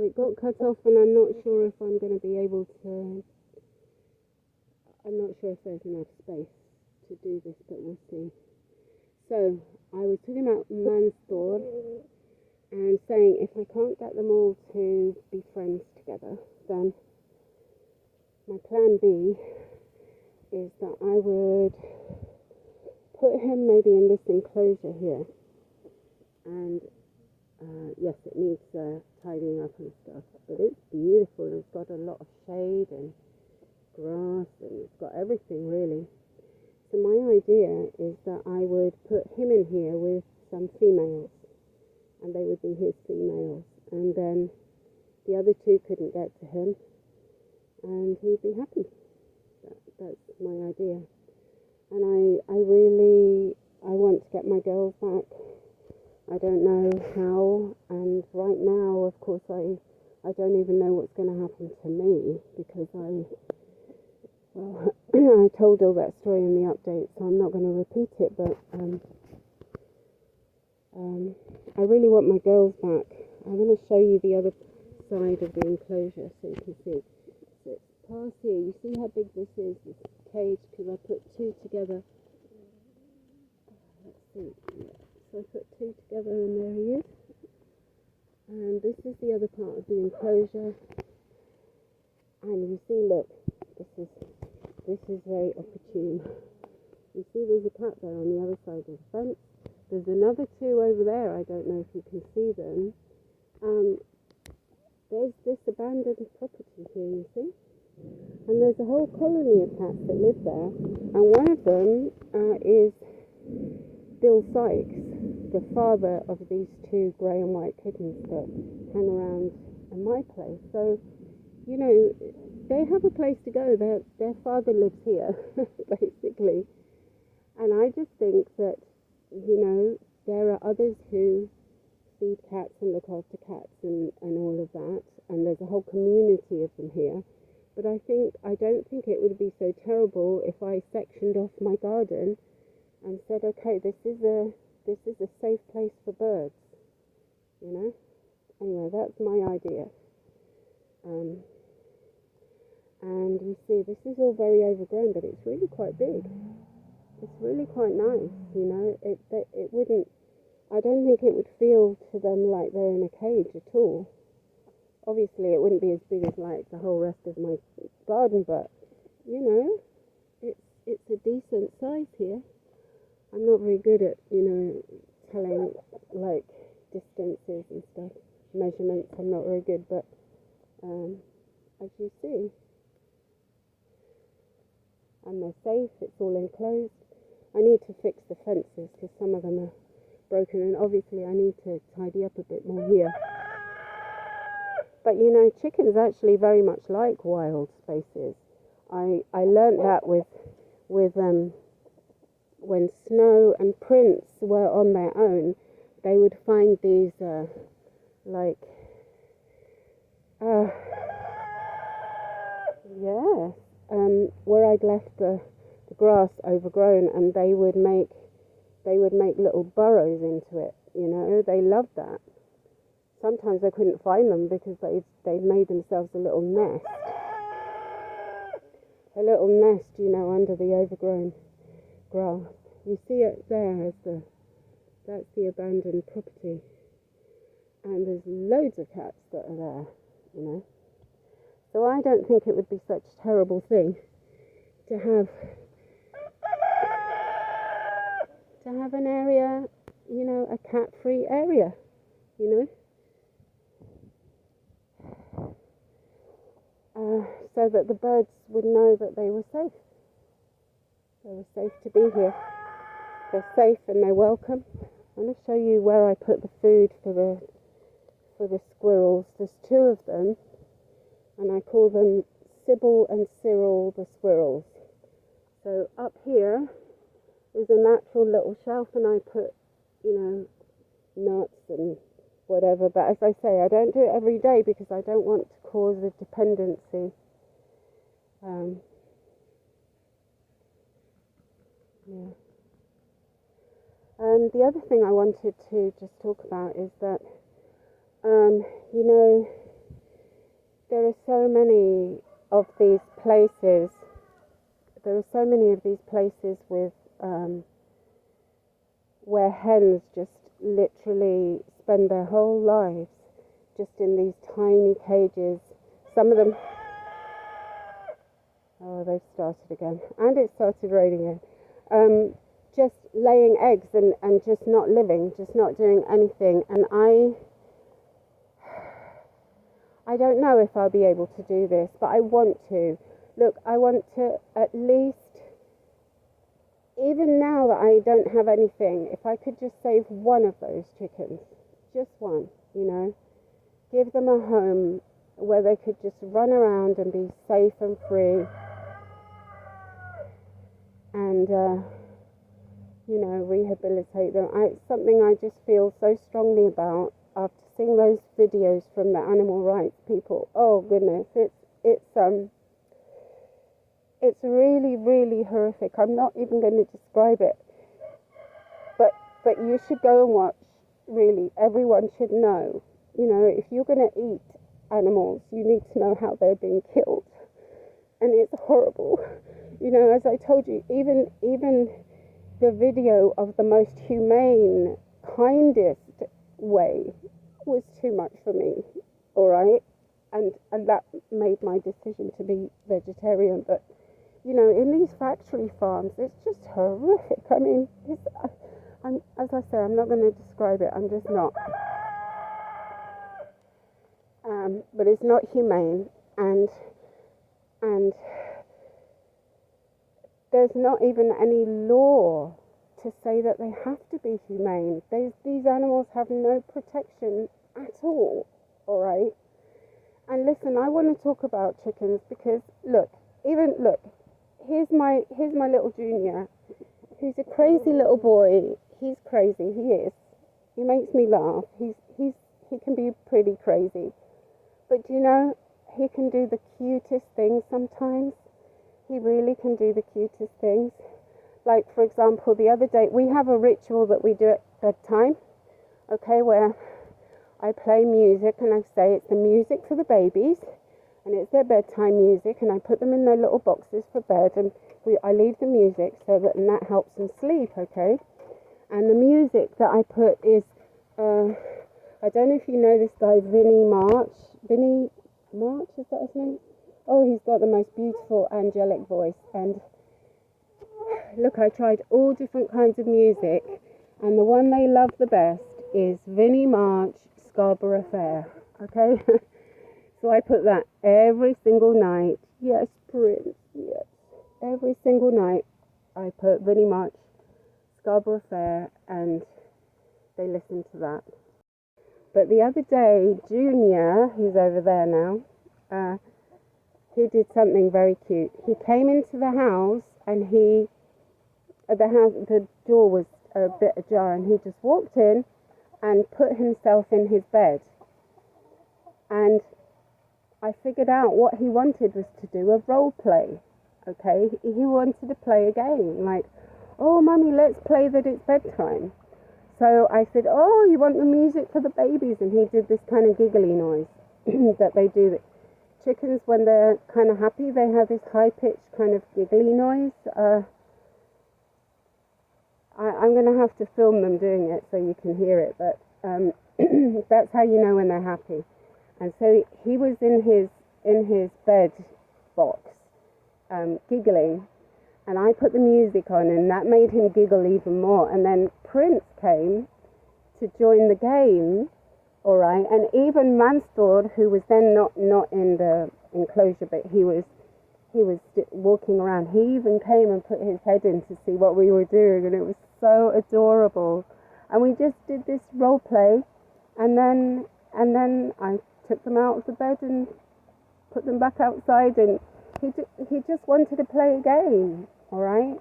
So it got cut off, and I'm not sure if I'm going to be able to. I'm not sure if there's enough space to do this, but we'll see. So I was talking about Manstor and saying if I can't get them all to be friends together, then my plan B is that I would put him maybe in this enclosure here. And yes, it needs tidying up and stuff, but it's beautiful. It's got a lot of shade and grass, and it's got everything really. So my idea is that I would put him in here with some females, and they would be his females, and then the other two couldn't get to him, and he'd be happy. That's my idea. And I want to get my girls back. I don't know how, and right now, of course, I don't even know what's going to happen to me, because I told all that story in the update, so I'm not going to repeat it, but I really want my girls back. I'm going to show you the other side of the enclosure so you can see. So it's past here. You see how big this is, this cage, because I put two together. Let's see. So I put two together, and there he is. And this is the other part of the enclosure. And you see, look, this is very opportune. You see there's a cat there on the other side of the fence. There's another two over there. I don't know if you can see them. There's this abandoned property here, you see? And there's a whole colony of cats that live there. And one of them is Bill Sykes, the father of these two grey and white kittens that hang around in my place. So, you know, they have a place to go. Their father lives here, basically. And I just think that, you know, there are others who feed cats and look after cats and all of that. And there's a whole community of them here. But I don't think it would be so terrible if I sectioned off my garden and said, okay, this is a safe place for birds, you know. Anyway, that's my idea. And you see, this is all very overgrown, but it's really quite big. It's really quite nice, you know. It wouldn't. I don't think it would feel to them like they're in a cage at all. Obviously, it wouldn't be as big as like the whole rest of my garden, but you know, it's a decent size here. I'm not very good at, you know, telling like distances and stuff, measurements. I'm not very good, but as you see, and they're safe. It's all enclosed. I need to fix the fences because some of them are broken, and obviously I need to tidy up a bit more here. But you know, chickens actually very much like wild spaces. I learnt that with when Snow and Prince were on their own, they would find these where I'd left the grass overgrown, and they would make little burrows into it. You know, they loved that. Sometimes I couldn't find them because they'd made themselves a little nest, you know, under the overgrown grass. You see it there as that's the abandoned property, and there's loads of cats that are there, you know. So I don't think it would be such a terrible thing to have an area, you know, a cat-free area, you know. So that the birds would know that they were safe. They were safe to be here. They're safe and they're welcome. I'm going to show you where I put the food for the squirrels. There's two of them, and I call them Sybil and Cyril the squirrels. So up here is a natural little shelf, and I put, you know, nuts and whatever. But as I say, I don't do it every day because I don't want to cause a dependency. The other thing I wanted to just talk about is that, you know, there are so many of these places. There are so many of these places with where hens just literally spend their whole lives just in these tiny cages. Some of them, oh, they've started again, and it started raining again. Just laying eggs and just not living, just not doing anything. And I don't know if I'll be able to do this, but I want to. Look, I want to at least, even now that I don't have anything, if I could just save one of those chickens, just one, give them a home where they could just run around and be safe and free. And, rehabilitate them. It's something I just feel so strongly about after seeing those videos from the animal rights people. Oh goodness, it's really, really horrific. I'm not even going to describe it. But you should go and watch. Really, everyone should know. If you're going to eat animals, you need to know how they're being killed. And it's horrible. As I told you, even the video of the most humane, kindest way was too much for me, all right? And that made my decision to be vegetarian. But, in these factory farms, it's just horrific. I mean, as I say, I'm not going to describe it. I'm just not. But it's not humane, and there's not even any law to say that they have to be humane. These animals have no protection at all right? And listen, I want to talk about chickens because, look, here's my little Junior, who's a crazy little boy. He's crazy, he is. He makes me laugh. He can be pretty crazy. But he can do the cutest things sometimes. He really can do the cutest things. Like, for example, the other day, we have a ritual that we do at bedtime, okay, where I play music and I say it's the music for the babies and it's their bedtime music, and I put them in their little boxes for bed, and I leave the music and that helps them sleep, okay? And the music that I put is, I don't know if you know this guy, Vinnie March, is that his name? Oh, he's got the most beautiful angelic voice. And look, I tried all different kinds of music, and the one they love the best is Vinnie March, Scarborough Fair, okay? So I put that every single night. Yes, Prince, yes. Every single night I put Vinnie March, Scarborough Fair, and they listen to that. But the other day, Junior, who's over there now, he did something very cute. He came into the house, and the door was a bit ajar, and he just walked in and put himself in his bed. And I figured out what he wanted was to do a role play, okay? He wanted to play a game, like, oh, Mummy, let's play that it's bedtime. So I said, oh, you want the music for the babies? And he did this kind of giggly noise that they do. Chickens, when they're kind of happy, they have this high-pitched kind of giggly noise. I'm going to have to film them doing it so you can hear it, but that's how you know when they're happy. And so he was in his bed box, giggling, and I put the music on, and that made him giggle even more. And then Prince came to join the game, all right, and even Mansfield, who was then not in the enclosure, but he was walking around. He even came and put his head in to see what we were doing, and it was so adorable. And we just did this role play, and then I took them out of the bed and put them back outside, and he just wanted to play a game, all right?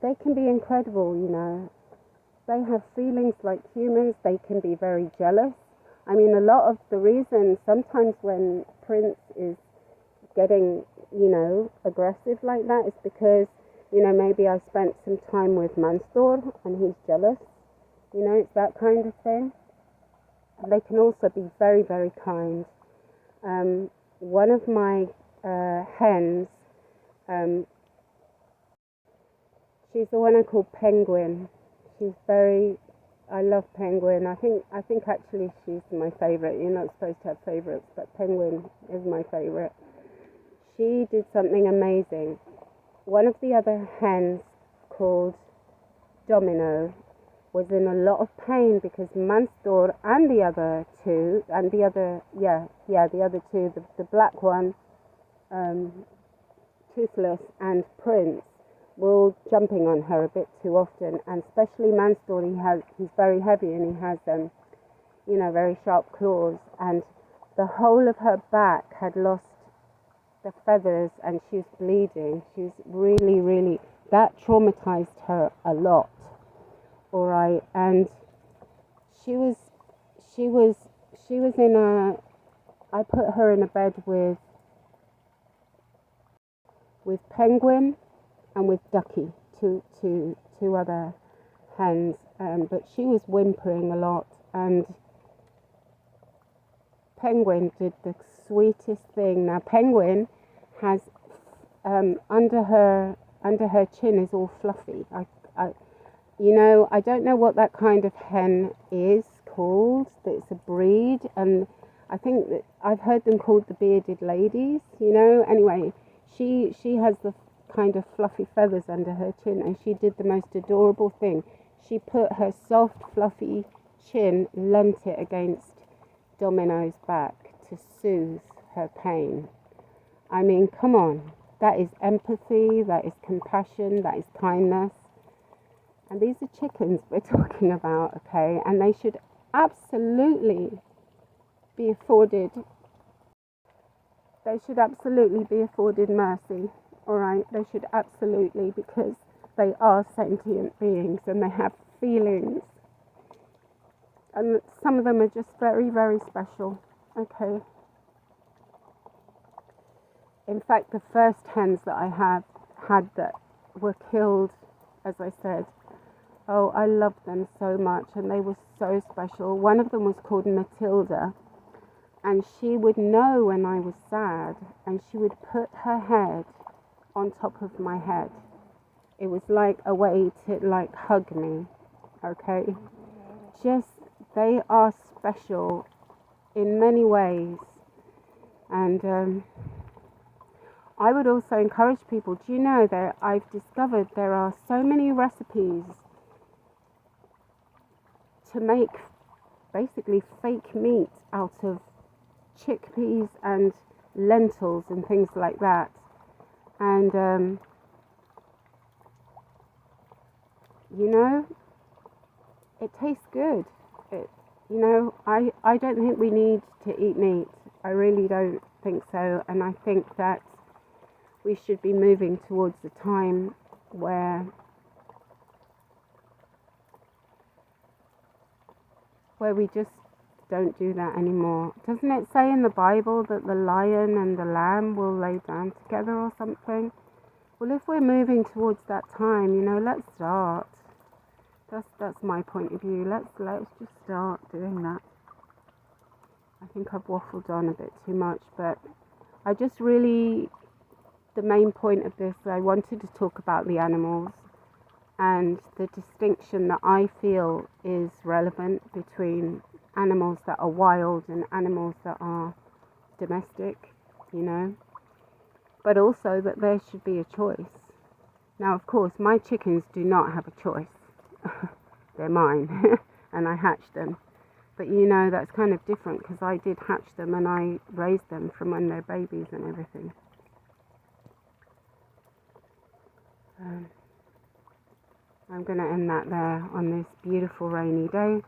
They can be incredible, They have feelings like humans. They can be very jealous. I mean, a lot of the reason sometimes when Prince is getting, aggressive like that is because, maybe I spent some time with Mansour and he's jealous. It's that kind of thing. they can also be very, very kind. One of my hens, she's the one I call Penguin. I love Penguin. I think actually she's my favourite. You're not supposed to have favourites, but Penguin is my favourite. She did something amazing. One of the other hens, called Domino, was in a lot of pain because Manstor and the other two, the black one, Toothless, and Prince, were all jumping on her a bit too often, and especially Manstor, he's very heavy and he has very sharp claws, and the whole of her back had lost the feathers and she was bleeding. She was really, really, that traumatized her a lot. All right, and she was in I put her in a bed with Penguin and with Ducky, two other hens, but she was whimpering a lot, and Penguin did the sweetest thing. Now Penguin has under her chin is all fluffy. I don't know what that kind of hen is called. It's a breed, and I think that I've heard them called the bearded ladies. Anyway, she has the kind of fluffy feathers under her chin, and she did the most adorable thing. She put her soft, fluffy chin, leant it against Domino's back to soothe her pain. I mean, come on, that is empathy, that is compassion, that is kindness. And these are chickens we're talking about, okay? And they should absolutely be afforded. They should absolutely be afforded mercy, all right? They should absolutely, because they are sentient beings and they have feelings. And some of them are just very, very special, okay? In fact, the first hens that I had that were killed, as I said, oh, I loved them so much, and they were so special. One of them was called Matilda, and she would know when I was sad, and she would put her head on top of my head. It was like a way to hug me, okay? They are special in many ways, and I would also encourage people. Do you know that I've discovered there are so many recipes to make basically fake meat out of chickpeas and lentils and things like that, and it tastes good. I don't think we need to eat meat. I really don't think so, and I think that we should be moving towards a time where we just don't do that anymore. Doesn't it say in the Bible that the lion and the lamb will lay down together or something? Well, if we're moving towards that time, let's start. That's my point of view. Let's just start doing that. I think I've waffled on a bit too much, but I just really, the main point of this, I wanted to talk about the animals and the distinction that I feel is relevant between animals that are wild and animals that are domestic, but also that there should be a choice. Now, of course, my chickens do not have a choice. They're mine, and I hatched them. But that's kind of different, because I did hatch them and I raised them from when they're babies and everything. I'm going to end that there on this beautiful rainy day.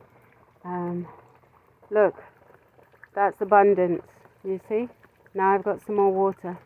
Look, that's abundance, you see? Now I've got some more water.